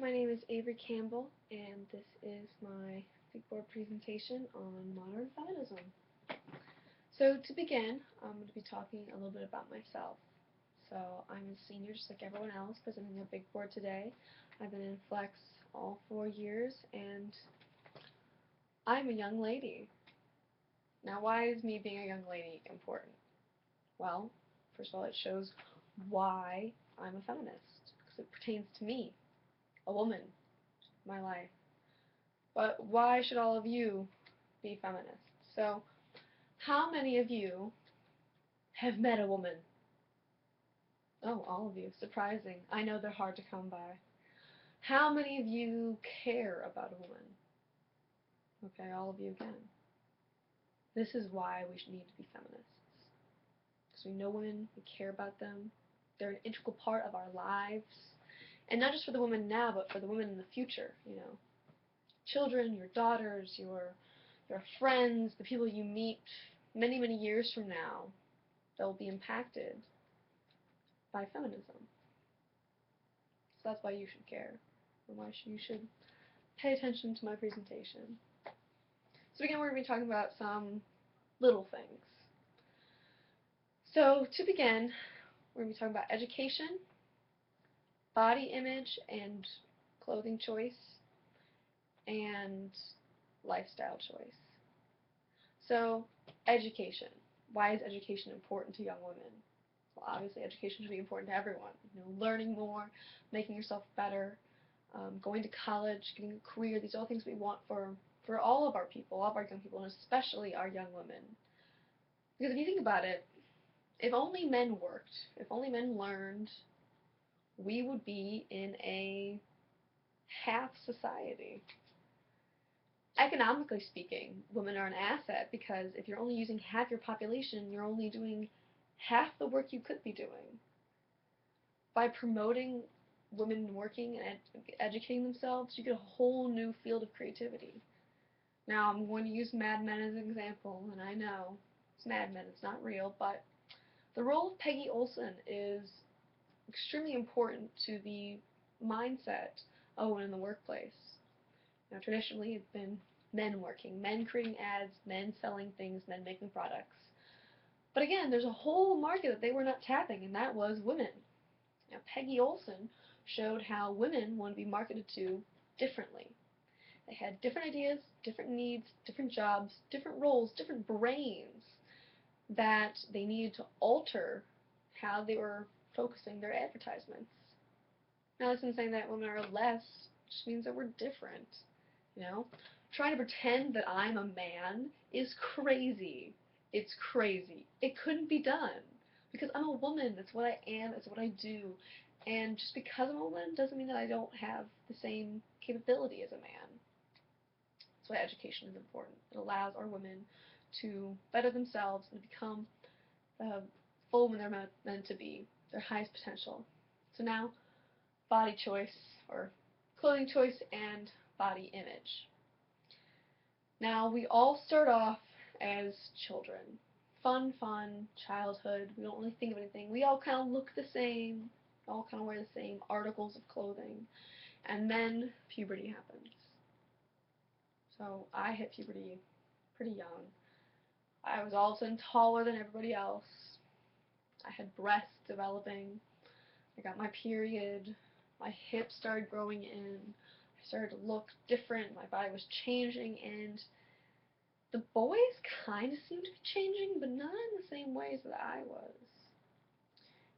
my name is Avery Campbell, and this is my big board presentation on modern feminism. So to begin, I'm going to be talking a little bit about myself. So I'm a senior just like everyone else, presenting a big board today. I've been in Flex all 4 years, and I'm a young lady. Now, why is me being a young lady important? Well, first of all, it shows why I'm a feminist, because it pertains to me, a woman, my life. But why should all of you be feminists? So, how many of you have met a woman? Oh, all of you. Surprising. I know they're hard to come by. How many of you care about a woman? Okay, all of you again. This is why we should need to be feminists. Because we know women, we care about them. They're an integral part of our lives. And not just for the women now, but for the women in the future, Children, your daughters, your friends, the people you meet many, many years from now that will be impacted by feminism. So that's why you should care, and why you should pay attention to my presentation. So again, we're going to be talking about some little things. So to begin, we're going to be talking about education, body image and clothing choice, and lifestyle choice. So education. Why is education important to young women? Well, obviously education should be important to everyone. Learning more, making yourself better, going to college, getting a career. These are all things we want for all of our people, all of our young people, and especially our young women. Because if you think about it, if only men worked, if only men learned, we would be in a half society. Economically speaking, women are an asset because if you're only using half your population, you're only doing half the work you could be doing. By promoting women working and educating themselves, you get a whole new field of creativity. Now, I'm going to use Mad Men as an example, and I know it's Mad Men, it's not real, but the role of Peggy Olson is extremely important to the mindset of women in the workplace. Now, traditionally, it's been men working, men creating ads, men selling things, men making products. But again, there's a whole market that they were not tapping, and that was women. Now, Peggy Olson showed how women want to be marketed to differently. They had different ideas, different needs, different jobs, different roles, different brains that they needed to alter how they were focusing their advertisements. Now, this isn't saying that women are less, it just means that we're different. Trying to pretend that I'm a man is crazy. It's crazy. It couldn't be done. Because I'm a woman. That's what I am. It's what I do. And just because I'm a woman doesn't mean that I don't have the same capability as a man. That's why education is important. It allows our women to better themselves and to become the full women they're meant to be, their highest potential. So now, body choice, or clothing choice, and body image. Now, we all start off as children. Fun, childhood. We don't really think of anything. We all kind of look the same. We all kind of wear the same articles of clothing. And then puberty happens. So I hit puberty pretty young. I was all of a sudden taller than everybody else. I had breasts developing. I got my period. My hips started growing in. I started to look different. My body was changing, and the boys kind of seemed to be changing, but not in the same ways that I was.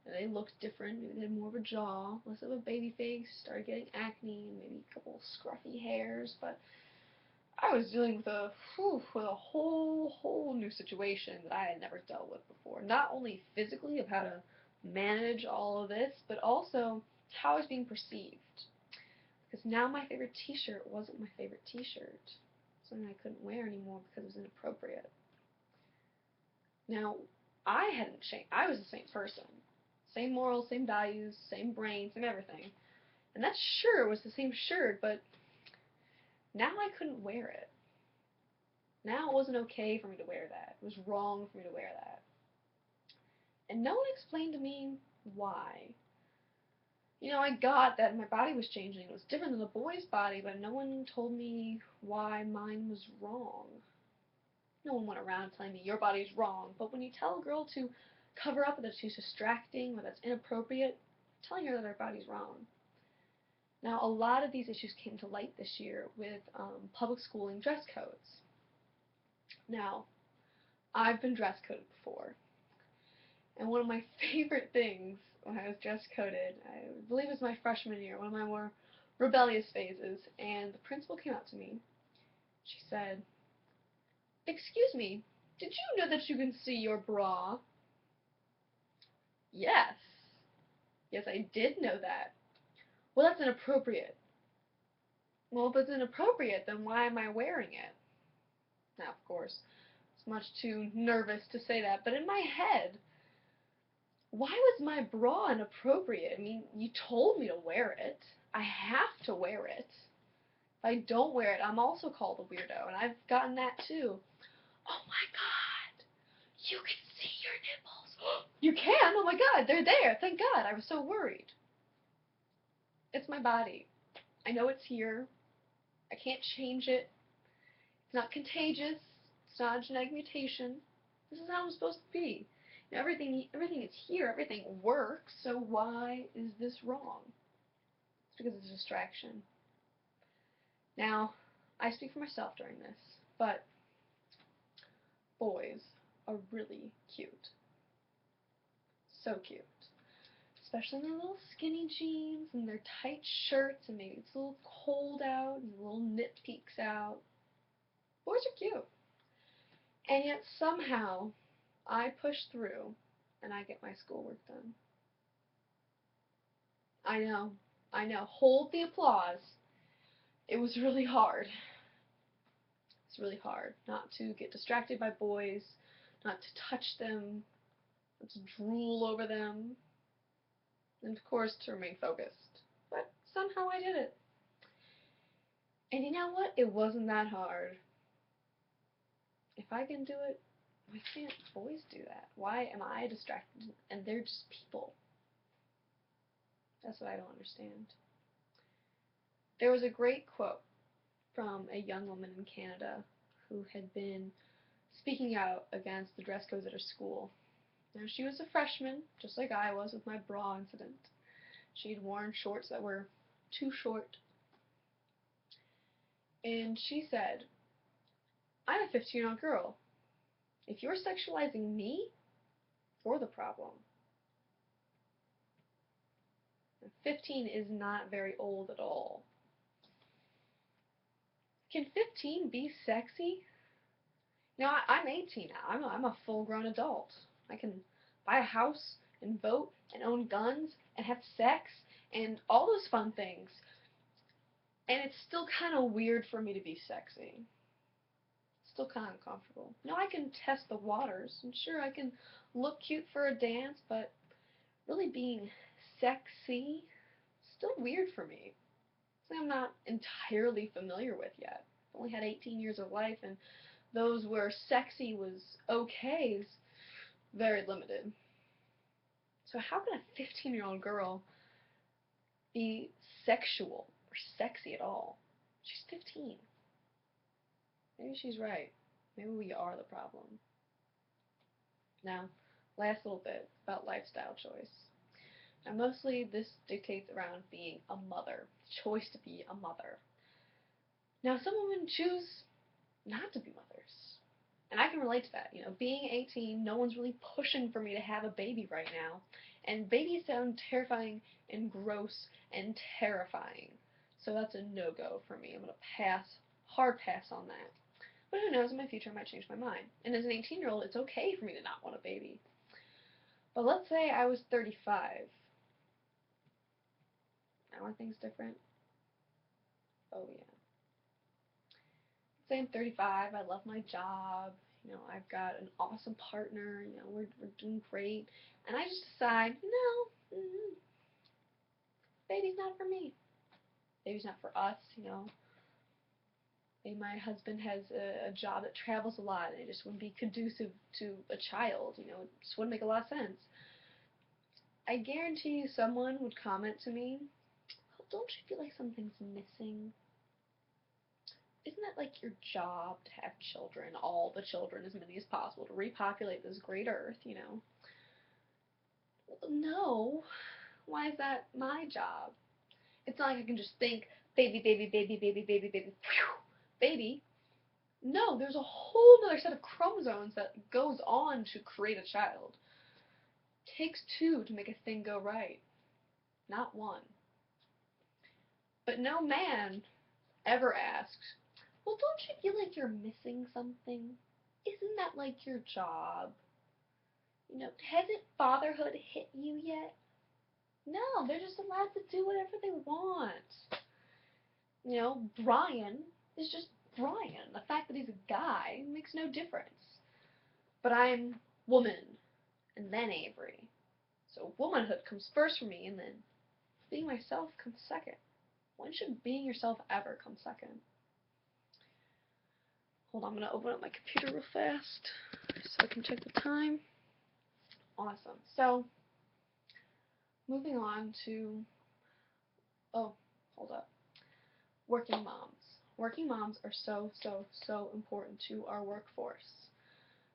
They looked different. Maybe they had more of a jaw, less of a baby face, started getting acne, and maybe a couple scruffy hairs, but I was dealing with a whole new situation that I had never dealt with before. Not only physically of how to manage all of this, but also how I was being perceived. Because now my favorite t-shirt wasn't my favorite t-shirt. Something I couldn't wear anymore because it was inappropriate. Now, I hadn't changed. I was the same person. Same morals, same values, same brain, same everything. And that shirt was the same shirt, but now I couldn't wear it. Now it wasn't okay for me to wear that. It was wrong for me to wear that. And no one explained to me why. I got that my body was changing. It was different than a boy's body, but no one told me why mine was wrong. No one went around telling me your body's wrong. But when you tell a girl to cover up that she's distracting or that's inappropriate, telling her that her body's wrong. Now, a lot of these issues came to light this year with public schooling dress codes. Now, I've been dress coded before, and one of my favorite things when I was dress coded, I believe it was my freshman year, one of my more rebellious phases, and the principal came up to me. She said, "Excuse me, did you know that you can see your bra?" Yes. Yes, I did know that. Well, that's inappropriate. Well, if it's inappropriate, then why am I wearing it? Now, of course, it's much too nervous to say that, but in my head, why was my bra inappropriate? I mean, you told me to wear it. I have to wear it. If I don't wear it, I'm also called a weirdo, and I've gotten that too. Oh my god, you can see your nipples. You can? Oh my god, they're there. Thank God. I was so worried. It's my body. I know it's here. I can't change it. It's not contagious. It's not a genetic mutation. This is how I'm supposed to be. Everything is here. Everything works. So why is this wrong? It's because it's a distraction. Now, I speak for myself during this, but boys are really cute. So cute. Especially in their little skinny jeans and their tight shirts, and maybe it's a little cold out and a little nip peeks out. Boys are cute. And yet somehow I push through and I get my schoolwork done. I know. I know. Hold the applause. It was really hard. It's really hard not to get distracted by boys, not to touch them, not to drool over them, and of course to remain focused. But somehow I did it. And you know what? It wasn't that hard. If I can do it, why can't boys do that? Why am I distracted and they're just people? That's what I don't understand. There was a great quote from a young woman in Canada who had been speaking out against the dress codes at her school. Now, she was a freshman, just like I was with my bra incident. She had worn shorts that were too short. And she said, "I'm a 15-year-old girl. If you're sexualizing me, you're the problem." 15 is not very old at all. Can 15 be sexy? I'm 18 now. I'm a full-grown adult. I can buy a house and vote and own guns and have sex and all those fun things. And it's still kind of weird for me to be sexy. Still kind of uncomfortable. I can test the waters, and sure, I can look cute for a dance, but really being sexy, still weird for me. Something I'm not entirely familiar with yet. I've only had 18 years of life, and those where sexy was okay is very limited. So how can a 15-year-old girl be sexual or sexy at all? She's 15. Maybe she's right. Maybe we are the problem. Now, last little bit about lifestyle choice. Now, mostly this dictates around being a mother, choice to be a mother. Now, some women choose not to be mothers. And I can relate to that. Being 18, no one's really pushing for me to have a baby right now. And babies sound terrifying and gross and terrifying. So that's a no-go for me. I'm going to pass, hard pass on that. But who knows, in my future I might change my mind. And as an 18-year-old, it's okay for me to not want a baby. But let's say I was 35. Now are things different? Oh yeah. Say I'm 35, I love my job, I've got an awesome partner, we're doing great, and I just decide, baby's not for me. Baby's not for us, Maybe my husband has a job that travels a lot, and it just wouldn't be conducive to a child, it just wouldn't make a lot of sense. I guarantee you someone would comment to me, "Oh, don't you feel like something's missing? Isn't that like your job to have children, all the children, as many as possible, to repopulate this great earth, you know?" Well, no. Why is that my job? It's not like I can just think, baby, baby, baby, baby, baby, baby, phew, baby. No, there's a whole other set of chromosomes that goes on to create a child. It takes two to make a thing go right, not one. But no man ever asks, well, don't you feel like you're missing something? Isn't that like your job? You know, hasn't fatherhood hit you yet? No, they're just allowed to do whatever they want. You know, Brian is just Brian. The fact that he's a guy makes no difference. But I'm woman, and then Avery. So womanhood comes first for me, and then being myself comes second. When should being yourself ever come second? Hold on, I'm going to open up my computer real fast so I can check the time. Awesome. So, moving on to, oh, hold up. Working moms. Working moms are so, so, so important to our workforce.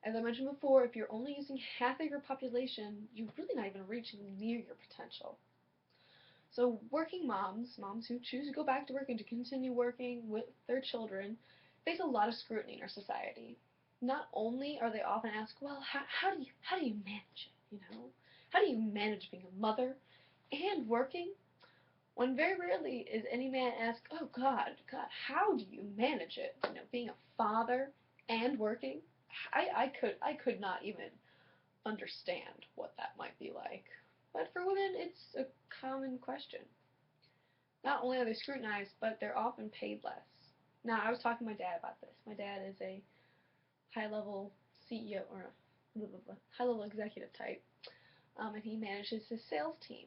As I mentioned before, if you're only using half of your population, you're really not even reaching near your potential. So working moms, moms who choose to go back to work and to continue working with their children, face a lot of scrutiny in our society. Not only are they often asked, well, how do you manage it, you know? How do you manage being a mother and working? When very rarely is any man asked, oh God, how do you manage it? You know, being a father and working? I could not even understand what that might be like. But for women, it's a common question. Not only are they scrutinized, but they're often paid less. Now, I was talking to my dad about this. My dad is a high-level CEO, or high-level executive type, and he manages his sales team.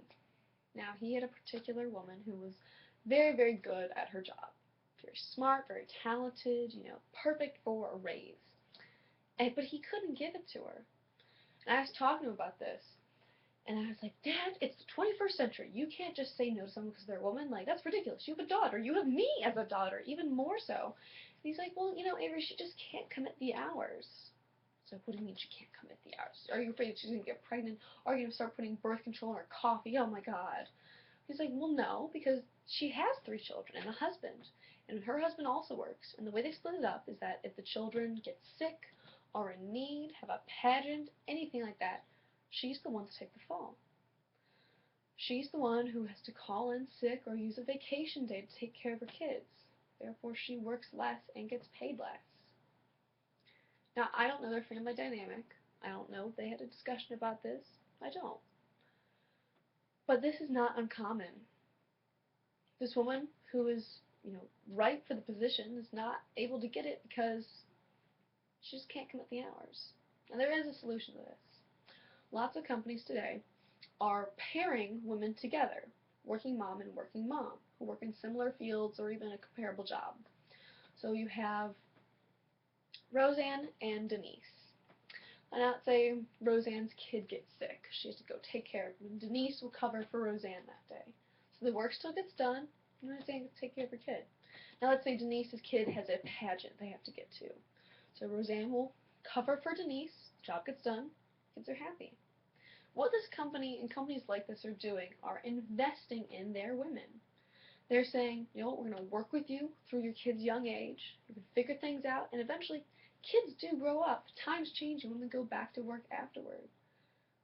Now, he had a particular woman who was very, very good at her job. Very smart, very talented, you know, perfect for a raise. But he couldn't give it to her. And I was talking to him about this, and I was like, Dad, it's the 21st century. You can't just say no to someone because they're a woman. Like, that's ridiculous. You have a daughter. You have me as a daughter, even more so. And he's like, well, you know, Avery, she just can't commit the hours. So what do you mean she can't commit the hours? Are you afraid she's going to get pregnant? Are you going to start putting birth control in her coffee? Oh, my God. He's like, well, no, because she has 3 children and a husband. And her husband also works. And the way they split it up is that if the children get sick, are in need, have a pageant, anything like that, she's the one to take the fall. She's the one who has to call in sick or use a vacation day to take care of her kids. Therefore, she works less and gets paid less. Now, I don't know their family dynamic. I don't know if they had a discussion about this. I don't. But this is not uncommon. This woman who is, you know, right for the position is not able to get it because she just can't commit the hours. And there is a solution to this. Lots of companies today are pairing women together, working mom and working mom, who work in similar fields or even a comparable job. So you have Roseanne and Denise. And let's say Roseanne's kid gets sick. She has to go take care of him. Denise will cover for Roseanne that day. So the work still gets done, and Roseanne gets to take care of her kid. Now let's say Denise's kid has a pageant they have to get to. So Roseanne will cover for Denise, job gets done, kids are happy. What this company and companies like this are doing are investing in their women. They're saying, you know what, we're going to work with you through your kid's young age. You can figure things out, and eventually, kids do grow up. Times change, and women go back to work afterward.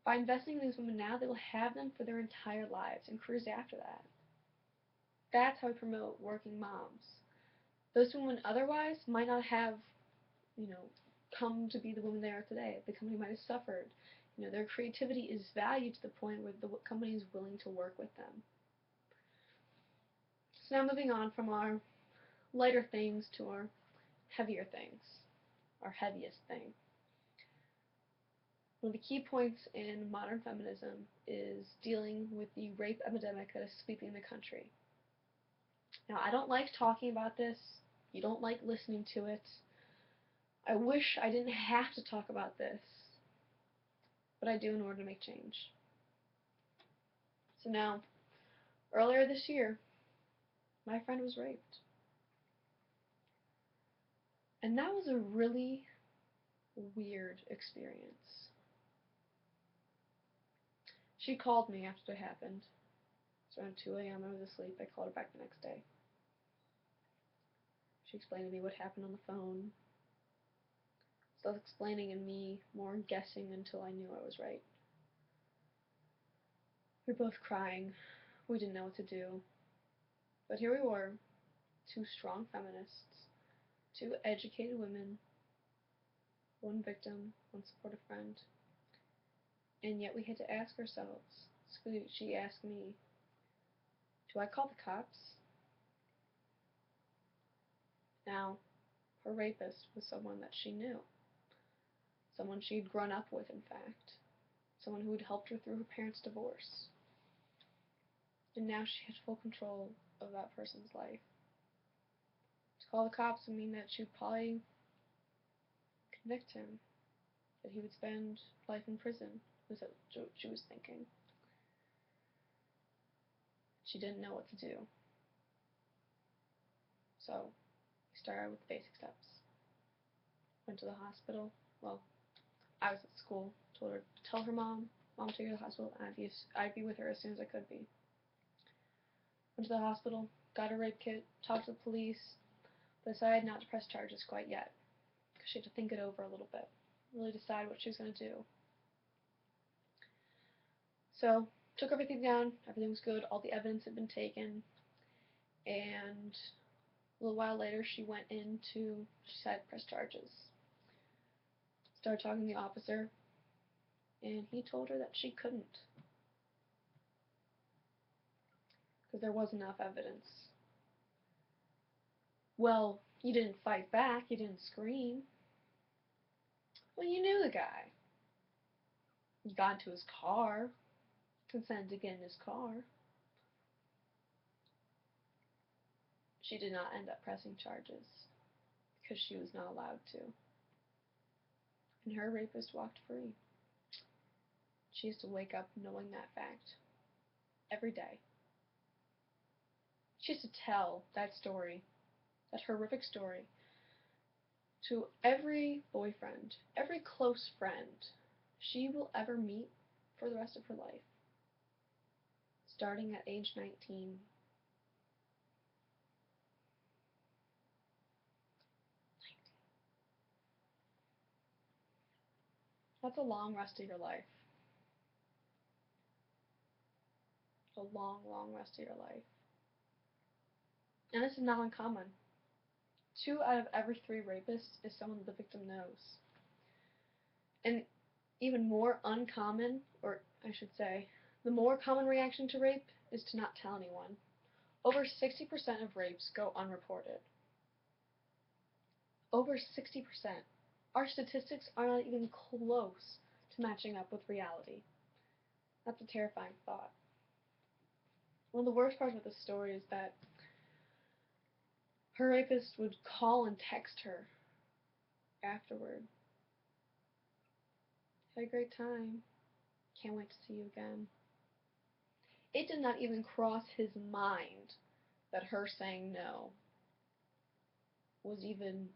By investing in these women now, they will have them for their entire lives and careers after that. That's how we promote working moms. Those women otherwise might not have, you know, come to be the women they are today. The company might have suffered. You know, their creativity is valued to the point where the company is willing to work with them. So now moving on from our lighter things to our heavier things, our heaviest thing. One of the key points in modern feminism is dealing with the rape epidemic that is sweeping the country. Now, I don't like talking about this. You don't like listening to it. I wish I didn't have to talk about this, but I do in order to make change. So now, earlier this year, my friend was raped. And that was a really weird experience. She called me after it happened. It was around 2 a.m. I was asleep. I called her back the next day. She explained to me what happened on the phone. So I was explaining and me more guessing until I knew I was right. We were both crying. We didn't know what to do. But here we were, two strong feminists, two educated women, one victim, one supportive friend. And yet we had to ask ourselves. She asked me, do I call the cops? Now, her rapist was someone that she knew. Someone she'd grown up with, in fact. Someone who had helped her through her parents' divorce. And now she had full control of that person's life. To call the cops would mean that she would probably convict him, that he would spend life in prison, was what she was thinking. She didn't know what to do. So, we started with the basic steps. Went to the hospital. Well, I was at school. Told her to tell her mom take her to the hospital, and I'd be with her as soon as I could be. Went to the hospital, got a rape kit, talked to the police, but decided not to press charges quite yet, because she had to think it over a little bit, really decide what she was going to do. So, took everything down, everything was good, all the evidence had been taken, and a little while later she decided to press charges. Started talking to the officer, and he told her that she couldn't, because there was enough evidence. Well, you didn't fight back, you didn't scream. Well, you knew the guy. You got into his car, consented to get in his car. She did not end up pressing charges, because she was not allowed to. And her rapist walked free. She used to wake up knowing that fact every day. She used to tell that story, that horrific story, to every boyfriend, every close friend she will ever meet for the rest of her life, starting at age 19. That's a long rest of your life. A long, long rest of your life. And this is not uncommon. 2 out of every 3 rapists is someone the victim knows. And even more uncommon, or I should say, the more common reaction to rape is to not tell anyone. Over 60% of rapes go unreported. Over 60%. Our statistics are not even close to matching up with reality. That's a terrifying thought. One of the worst parts about this story is that her rapist would call and text her afterward. Had a great time. Can't wait to see you again. It did not even cross his mind that her saying no was even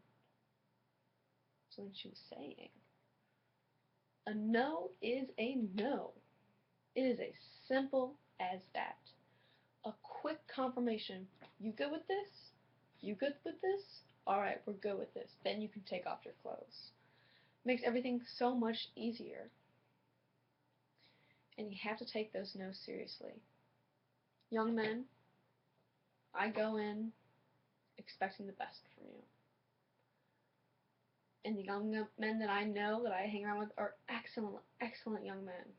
something she was saying. A no is a no. It is as simple as that. A quick confirmation. You good with this? You good with this? Alright, we're good with this. Then you can take off your clothes. Makes everything so much easier. And you have to take those no's seriously. Young men, I go in expecting the best from you. And the young men that I know, that I hang around with, are excellent, excellent young men.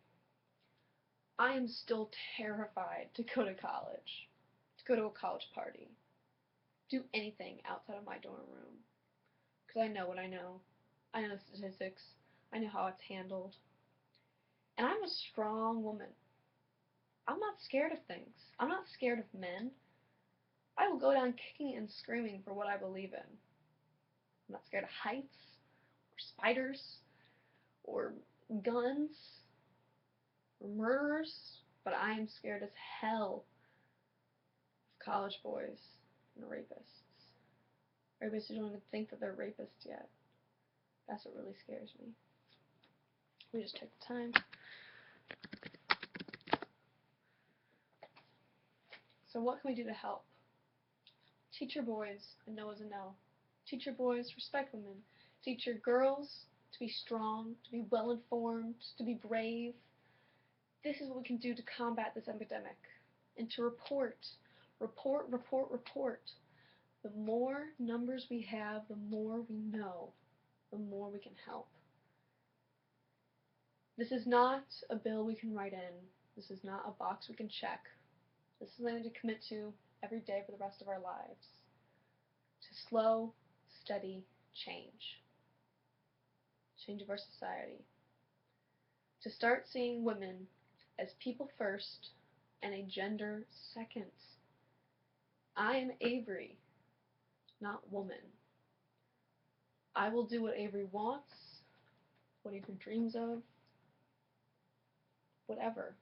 I am still terrified to go to college, to go to a college party, do anything outside of my dorm room. Because I know what I know. I know the statistics. I know how it's handled. And I'm a strong woman. I'm not scared of things. I'm not scared of men. I will go down kicking and screaming for what I believe in. I'm not scared of heights, or spiders, or guns, or murderers. But I am scared as hell of college boys and rapists. Rapists who don't even think that they're rapists yet. That's what really scares me. We just take the time. So what can we do to help? Teach your boys a no is a no. Teach your boys respect women. Teach your girls to be strong, to be well informed, to be brave. This is what we can do to combat this epidemic. And to report. Report, report, report. The more numbers we have, the more we know, the more we can help. This is not a bill we can write in. This is not a box we can check. This is something to commit to every day for the rest of our lives. To slow, steady change. Change of our society. To start seeing women as people first and a gender second. I am Avery, not woman. I will do what Avery wants, what Avery dreams of, whatever.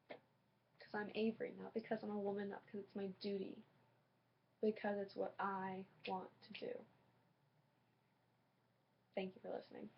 Because I'm Avery, not because I'm a woman, not because it's my duty, because it's what I want to do. Thank you for listening.